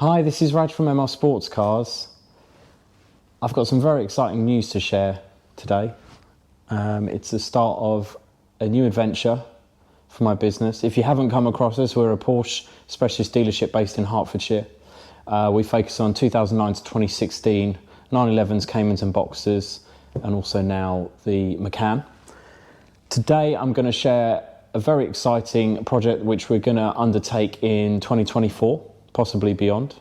Hi, this is Raj from Sportscars. I've got some very exciting news to share today. It's the start of a new adventure for my business. If you haven't come across us, we're a Porsche specialist dealership based in Hertfordshire. We focus on 2009 to 2016, 911s, Caymans and Boxers, and also now the Macan. Today I'm going to share a very exciting project which we're going to undertake in 2024. Possibly beyond,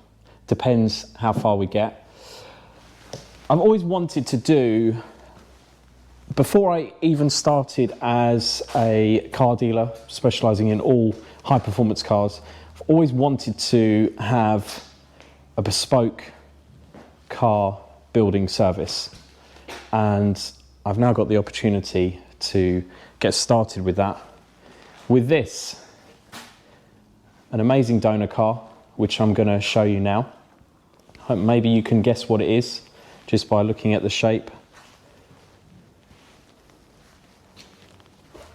depends how far we get. I've always wanted to do, before I even started as a car dealer specialising in all high performance cars, I've always wanted to have a bespoke car building service, and I've now got the opportunity to get started with that. With this, an amazing donor car, which I'm going to show you now. Maybe you can guess what it is just by looking at the shape.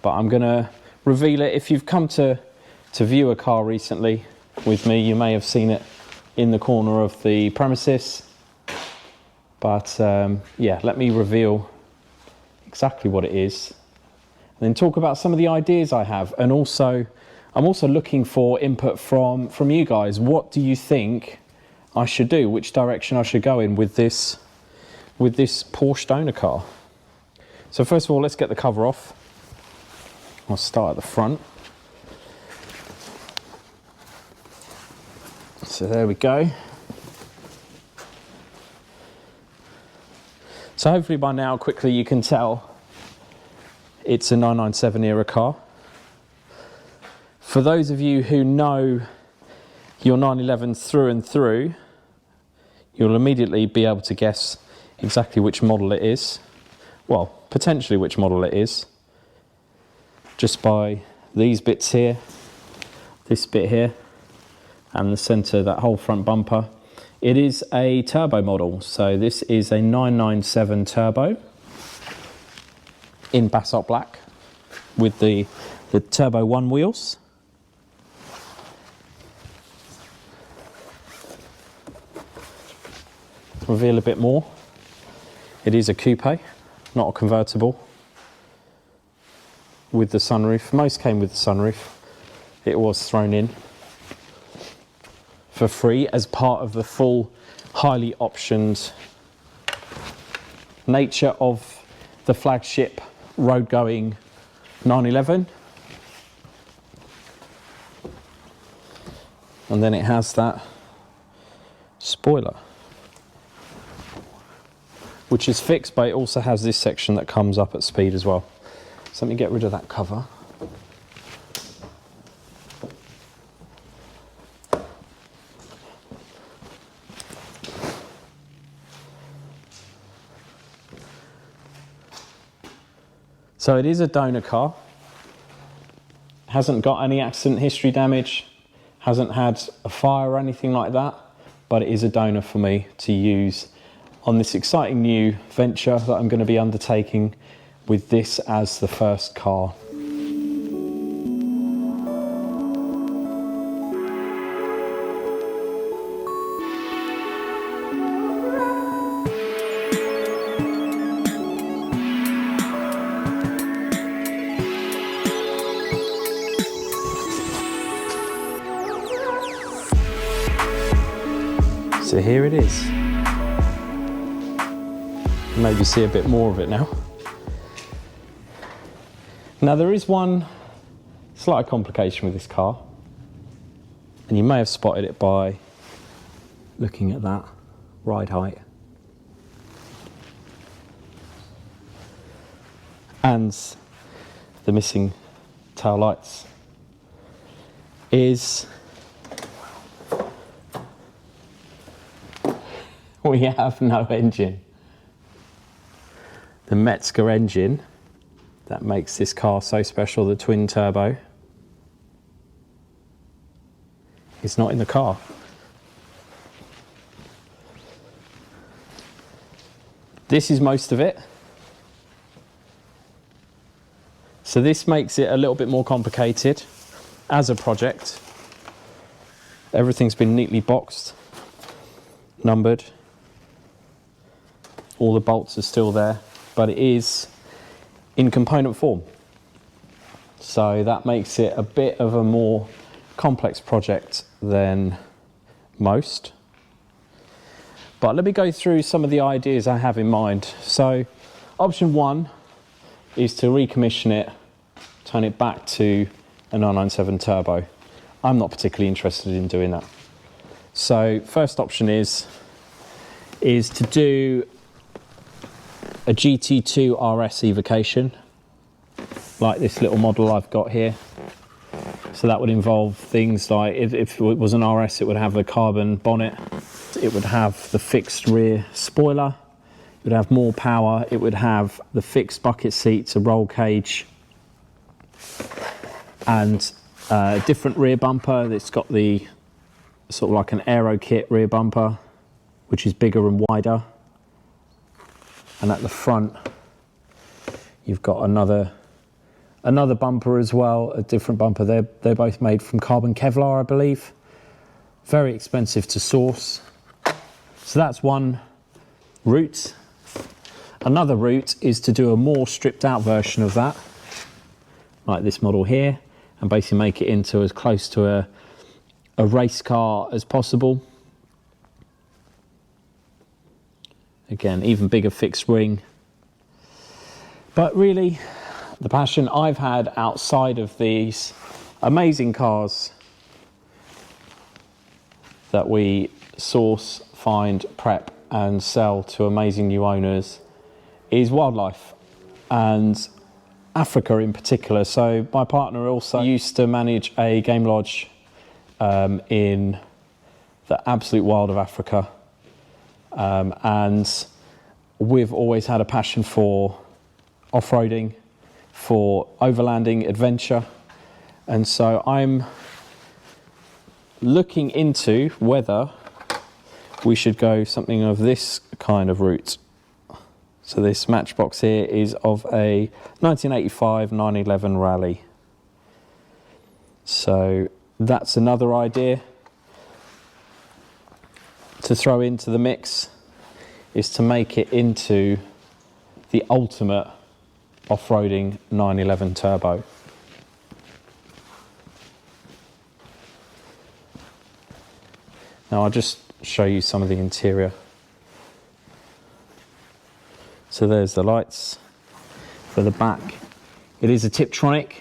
But I'm going to reveal it. If you've come to view a car recently with me, you may have seen it in the corner of the premises. But yeah, let me reveal exactly what it is, and then talk about some of the ideas I have. And also, I'm also looking for input from you guys. What do you think I should do? Which direction I should go in with this Porsche donor car? So first of all, let's get the cover off. I'll start at the front. So there we go. So hopefully by now, quickly you can tell it's a 997 era car. For those of you who know your 911 through and through, you'll immediately be able to guess exactly which model it is. Well, potentially which model it is, just by these bits here, this bit here, and the centre, that whole front bumper. It is a turbo model, so this is a 997 turbo in basalt black with the turbo 1 wheels. Reveal a bit more. It is a coupe, not a convertible, with the sunroof. Most came with the sunroof. It was thrown in for free as part of the full, highly optioned nature of the flagship road-going 911. And then it has that spoiler, which is fixed, but it also has this section that comes up at speed as well. So let me get rid of that cover. So it is a donor car. Hasn't got any accident history damage, hasn't had a fire or anything like that, but it is a donor for me to use on this exciting new venture that I'm going to be undertaking with this as the first car. So here it is. Maybe see a bit more of it now. Now there is one slight complication with this car, and you may have spotted it by looking at that ride height and the missing tail lights. Is we have no engine. The Metzger engine that makes this car so special, the twin turbo, is not in the car. This is most of it. So this makes it a little bit more complicated as a project. Everything's been neatly boxed numbered. All the bolts are still there, but it is in component form. So that makes it a bit of a more complex project than most. But let me go through some of the ideas I have in mind. So option one is to recommission it, turn it back to a 997 turbo. I'm not particularly interested in doing that. So first option is to do a GT2 RS evocation, like this little model I've got here. So that would involve things like, if it was an RS, it would have the carbon bonnet, it would have the fixed rear spoiler, it would have more power, it would have the fixed bucket seats, a roll cage, and a different rear bumper. It's got the sort of like an aero kit rear bumper, which is bigger and wider. And at the front, you've got another bumper as well, a different bumper. They're both made from carbon Kevlar, I believe. Very expensive to source. So that's one route. Another route is to do a more stripped out version of that, like this model here, and basically make it into as close to a race car as possible. Again, even bigger fixed wing. But really, the passion I've had outside of these amazing cars that we source, find, prep and sell to amazing new owners is wildlife, and Africa in particular. So my partner also used to manage a game lodge in the absolute wild of Africa. And we've always had a passion for off-roading, for overlanding adventure, and so I'm looking into whether we should go something of this kind of route. So this Matchbox here is of a 1985 911 Rally. So that's another idea to throw into the mix, is to make it into the ultimate off-roading 911 turbo. Now I'll just show you some of the interior. So there's the lights for the back. It is a Tiptronic.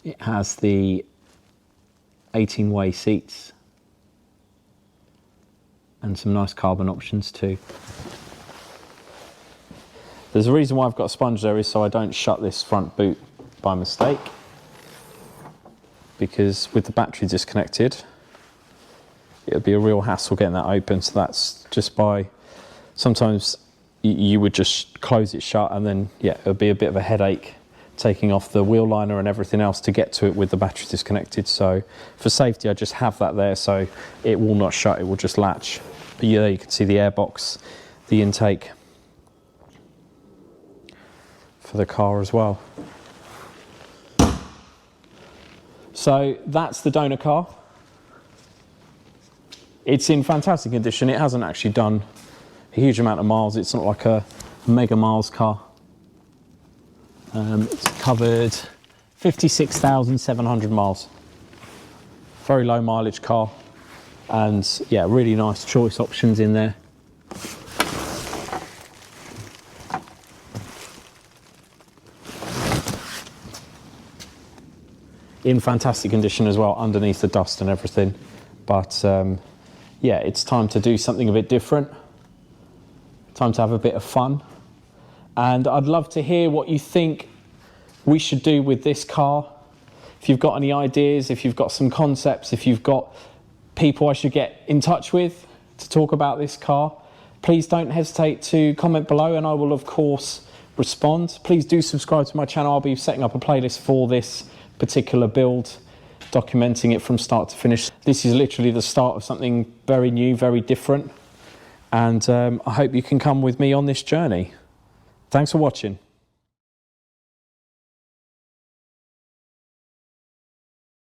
It has the 18-way seats and some nice carbon options too. There's a reason why I've got a sponge there, is so I don't shut this front boot by mistake, because with the battery disconnected it would be a real hassle getting that open. So that's just by, sometimes you would just close it shut, and then yeah, it would be a bit of a headache taking off the wheel liner and everything else to get to it with the battery disconnected. So for safety I just have that there, so it will not shut, it will just latch. But yeah, you can see the airbox, the intake for the car as well. So that's the donor car. It's in fantastic condition. It hasn't actually done a huge amount of miles. It's not like a mega miles car. It's covered 56,700 miles. Very low mileage car, and yeah, really nice choice options in there. In fantastic condition as well, underneath the dust and everything. But yeah, it's time to do something a bit different. Time to have a bit of fun. And I'd love to hear what you think we should do with this car. If you've got any ideas, if you've got some concepts, if you've got people I should get in touch with to talk about this car, please don't hesitate to comment below, and I will of course respond. Please do subscribe to my channel. I'll be setting up a playlist for this particular build, documenting it from start to finish. This is literally the start of something very new, very different, and I hope you can come with me on this journey. Thanks for watching.